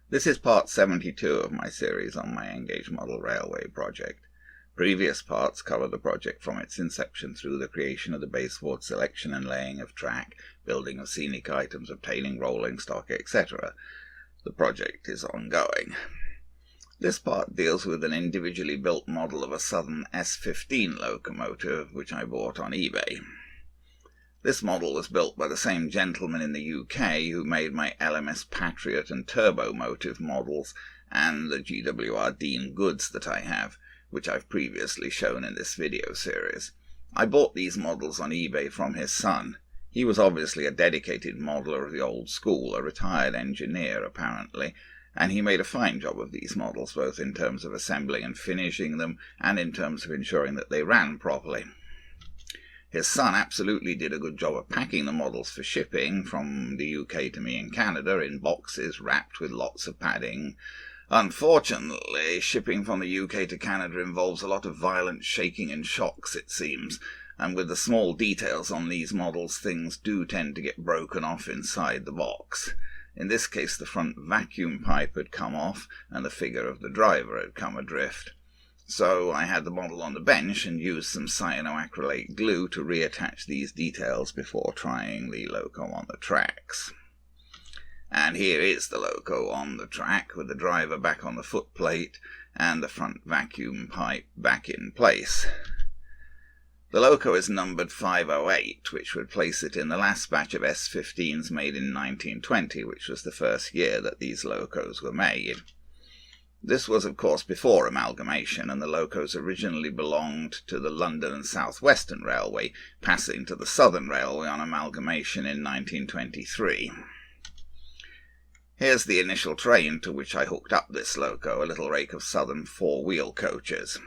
This is part 72 of my series on my Engage Model Railway project. Previous parts cover the project from its inception through the creation of the baseboard, selection and laying of track, building of scenic items, obtaining rolling stock, etc. The project is ongoing. This part deals with an individually built model of a Southern S15 locomotive which I bought on eBay. This model was built by the same gentleman in the UK who made my LMS Patriot and Turbomotive models and the GWR Dean goods that I have, which I've previously shown in this video series. I bought these models on eBay from his son. He was obviously a dedicated modeler of the old school, a retired engineer apparently, and he made a fine job of these models, both in terms of assembling and finishing them, and in terms of ensuring that they ran properly. His son absolutely did a good job of packing the models for shipping from the UK to me in Canada in boxes wrapped with lots of padding. Unfortunately, shipping from the UK to Canada involves a lot of violent shaking and shocks, it seems, and with the small details on these models, things do tend to get broken off inside the box. In this case, the front vacuum pipe had come off, and the figure of the driver had come adrift. So I had the model on the bench and used some cyanoacrylate glue to reattach these details before trying the loco on the tracks. And here is the loco on the track, with the driver back on the footplate and the front vacuum pipe back in place. The loco is numbered 508, which would place it in the last batch of S15s made in 1920, which was the first year that these locos were made. This was, of course, before amalgamation, and the locos originally belonged to the London and South Western Railway, passing to the Southern Railway on amalgamation in 1923. Here's the initial train to which I hooked up this loco, a little rake of Southern four-wheel coaches.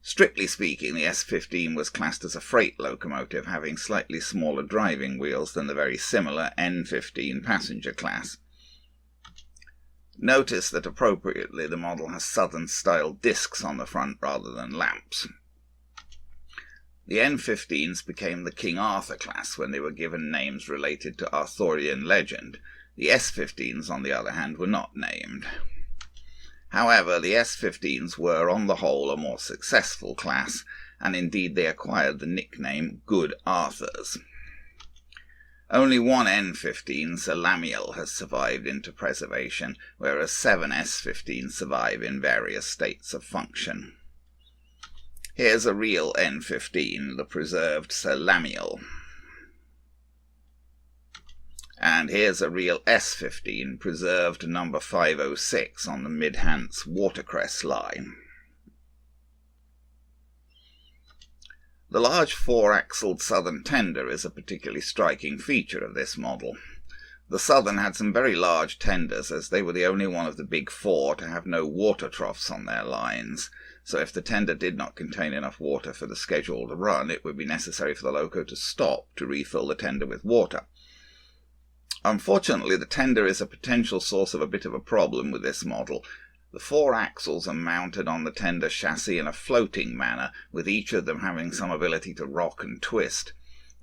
Strictly speaking, the S15 was classed as a freight locomotive, having slightly smaller driving wheels than the very similar N15 passenger class. Notice that appropriately the model has Southern-style discs on the front rather than lamps. The N15s became the King Arthur class when they were given names related to Arthurian legend. The S15s, on the other hand, were not named. However, the S15s were, on the whole, a more successful class, and indeed they acquired the nickname Good Arthurs. Only one N15, Sir Lamiel, has survived into preservation, whereas 7 S15s survive in various states of function. Here's a real N15, the preserved Sir Lamiel. And here's a real S15, preserved number 506 on the Midhants Watercress line. The large four-axled Southern tender is a particularly striking feature of this model. The Southern had some very large tenders, as they were the only one of the big four to have no water troughs on their lines, so if the tender did not contain enough water for the scheduled run, it would be necessary for the loco to stop to refill the tender with water. Unfortunately, the tender is a potential source of a bit of a problem with this model. The four axles are mounted on the tender chassis in a floating manner, with each of them having some ability to rock and twist.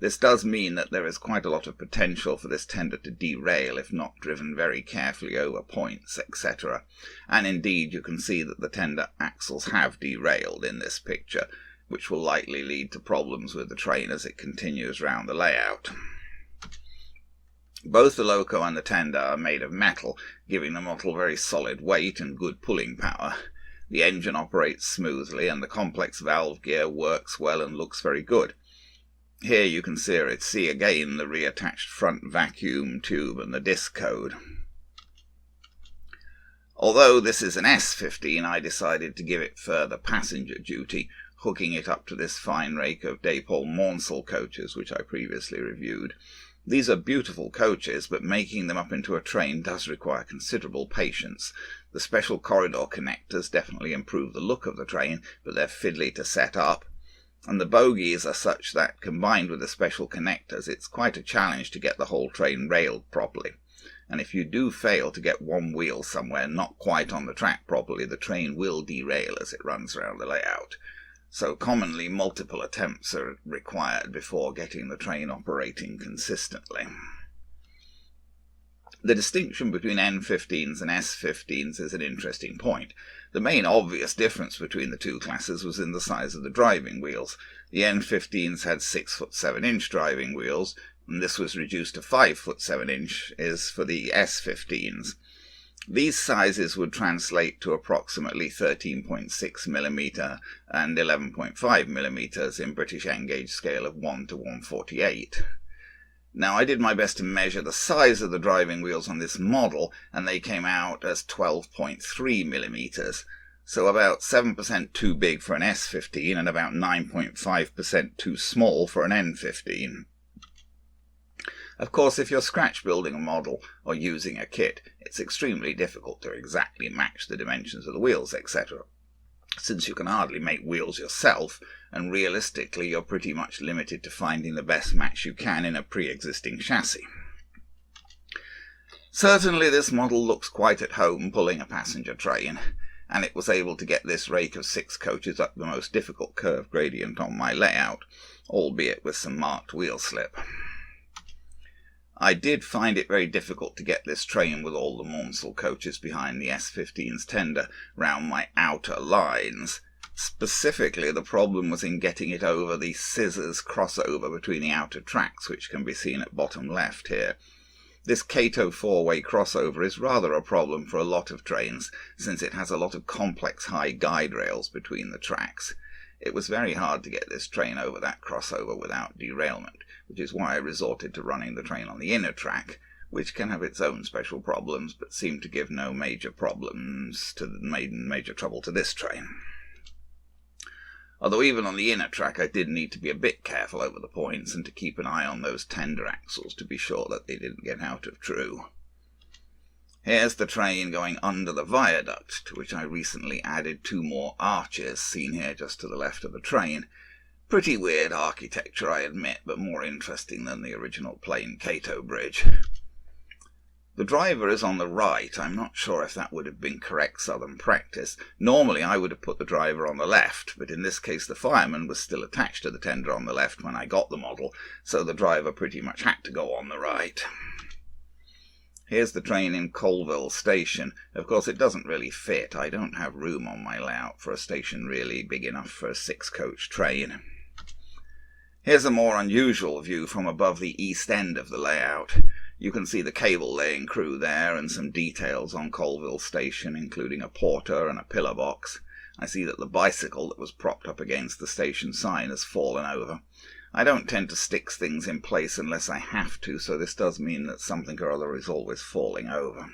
This does mean that there is quite a lot of potential for this tender to derail if not driven very carefully over points, etc. And indeed you can see that the tender axles have derailed in this picture, which will likely lead to problems with the train as it continues round the layout. Both the loco and the tender are made of metal, giving the model very solid weight and good pulling power. The engine operates smoothly, and the complex valve gear works well and looks very good. Here you can see again the reattached front vacuum tube and the disc code. Although this is an S15, I decided to give it further passenger duty, hooking it up to this fine rake of Daypole-Maunsell coaches, which I previously reviewed. These are beautiful coaches, but making them up into a train does require considerable patience. The special corridor connectors definitely improve the look of the train, but they're fiddly to set up. And the bogies are such that, combined with the special connectors, it's quite a challenge to get the whole train railed properly. And if you do fail to get one wheel somewhere not quite on the track properly, the train will derail as it runs around the layout. So commonly multiple attempts are required before getting the train operating consistently. The distinction between N15s and S15s is an interesting point. The main obvious difference between the two classes was in the size of the driving wheels. The N15s had 6 7" driving wheels, and this was reduced to 5 7" for the S15s. These sizes would translate to approximately 13.6mm and 11.5mm in British N-gauge scale of 1 to 148. Now, I did my best to measure the size of the driving wheels on this model, and they came out as 12.3mm, so about 7% too big for an S15 and about 9.5% too small for an N15. Of course, if you're scratch building a model or using a kit, it's extremely difficult to exactly match the dimensions of the wheels, etc., since you can hardly make wheels yourself, and realistically you're pretty much limited to finding the best match you can in a pre-existing chassis. Certainly this model looks quite at home pulling a passenger train, and it was able to get this rake of 6 coaches up the most difficult curve gradient on my layout, albeit with some marked wheel slip. I did find it very difficult to get this train with all the Maunsell coaches behind the S15's tender round my outer lines. Specifically, the problem was in getting it over the scissors crossover between the outer tracks, which can be seen at bottom left here. This Kato 4-way crossover is rather a problem for a lot of trains, since it has a lot of complex high guide rails between the tracks. It was very hard to get this train over that crossover without derailment, which is why I resorted to running the train on the inner track, which can have its own special problems, but seemed to give no major trouble to this train. Although even on the inner track I did need to be a bit careful over the points and to keep an eye on those tender axles to be sure that they didn't get out of true. Here's the train going under the viaduct, to which I recently added 2 more arches, seen here just to the left of the train. Pretty weird architecture, I admit, but more interesting than the original plain Kato bridge. The driver is on the right. I'm not sure if that would have been correct Southern practice. Normally I would have put the driver on the left, but in this case the fireman was still attached to the tender on the left when I got the model, so the driver pretty much had to go on the right. Here's the train in Colville Station. Of course it doesn't really fit. I don't have room on my layout for a station really big enough for a 6-coach train. Here's a more unusual view from above the east end of the layout. You can see the cable laying crew there and some details on Colville Station, including a porter and a pillar box. I see that the bicycle that was propped up against the station sign has fallen over. I don't tend to stick things in place unless I have to, so this does mean that something or other is always falling over.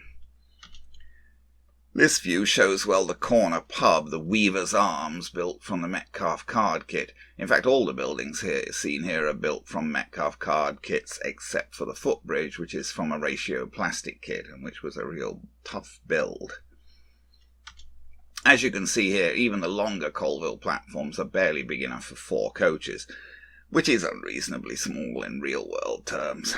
This view shows well the corner pub, the Weaver's Arms, built from the Metcalfe card kit. In fact, all the buildings seen here are built from Metcalfe card kits, except for the footbridge, which is from a ratio plastic kit, and which was a real tough build. As you can see here, even the longer Colville platforms are barely big enough for 4 coaches, which is unreasonably small in real-world terms.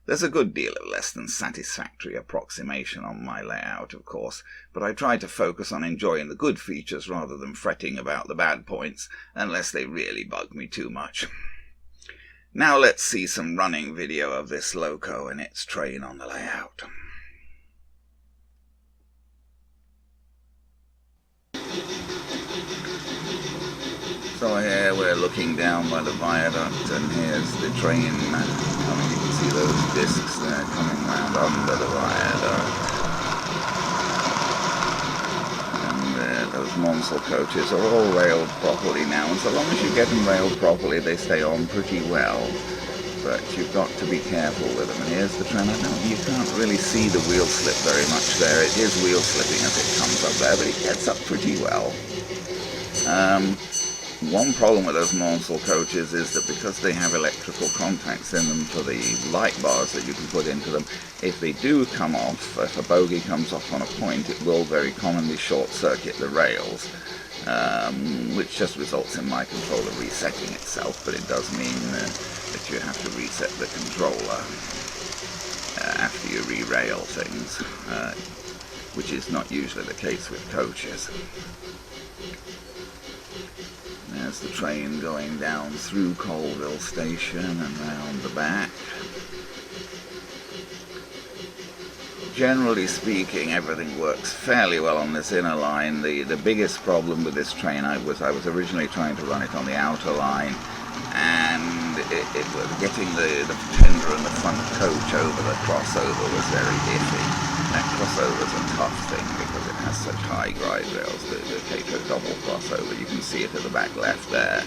There's a good deal of less than satisfactory approximation on my layout, of course, but I try to focus on enjoying the good features rather than fretting about the bad points, unless they really bug me too much. Now let's see some running video of this loco and its train on the layout. So here we're looking down by the viaduct, and here's the train coming. You can see those discs there coming round under the viaduct. And those Maunsell coaches are all railed properly now, and so long as you get them railed properly they stay on pretty well. But you've got to be careful with them. And here's the train. You can't really see the wheel slip very much there. It is wheel slipping as it comes up there, but it gets up pretty well. One problem with those Maunsell coaches is that because they have electrical contacts in them for the light bars that you can put into them, if they do come off, if a bogie comes off on a point, it will very commonly short-circuit the rails, which just results in my controller resetting itself, but it does mean that you have to reset the controller after you re-rail things, which is not usually the case with coaches. There's the train going down through Colville Station and round the back. generally speaking, everything works fairly well on this inner line. The biggest problem with this train I was originally trying to run it on the outer line, and it was getting the tender and the front coach over the crossover was very iffy. That crossover is a tough thing because it has such high guide rails, the Cato double crossover. You can see it at the back left there.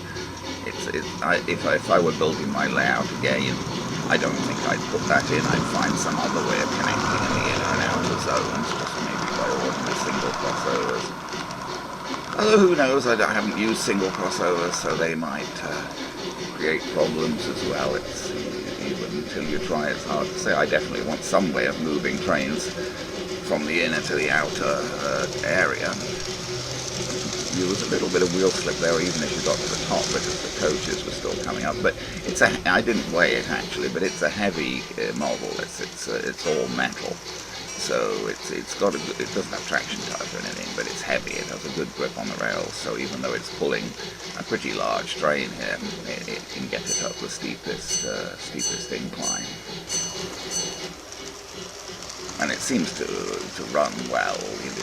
If I were building my layout again, I don't think I'd put that in. I'd find some other way of connecting in the inner and outer zones, just maybe by ordinary single crossovers. Although who knows, I haven't used single crossovers, so they might create problems as well. It's even until you try, it's hard to say. I definitely want some way of moving trains from the inner to the outer area. Use a little bit of wheel slip there, even if you got to the top, because the coaches were still coming up. But I didn't weigh it actually, but it's a heavy model. It's all metal, so it doesn't have traction tires or anything, but it's heavy. It has a good grip on the rails. So even though it's pulling a pretty large train here, it can get it up the steepest incline. And it seems to run well.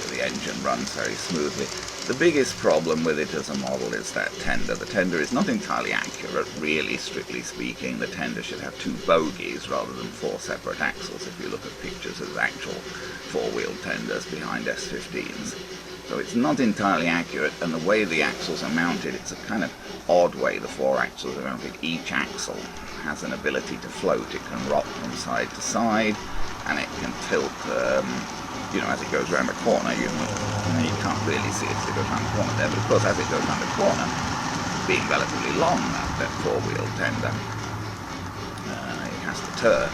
The engine runs very smoothly. The biggest problem with it as a model is that tender. The tender is not entirely accurate, really, strictly speaking. The tender should have 2 bogies rather than 4 separate axles if you look at pictures of actual 4-wheel tenders behind S15s. So it's not entirely accurate, and the way the axles are mounted, it's a kind of odd way the 4 axles are mounted. Each axle has an ability to float. It can rock from side to side, and it can tilt, as it goes around the corner. You can't really see it as it goes around the corner there, but of course as it goes around the corner, being relatively long, that 4-wheel tender, it has to turn.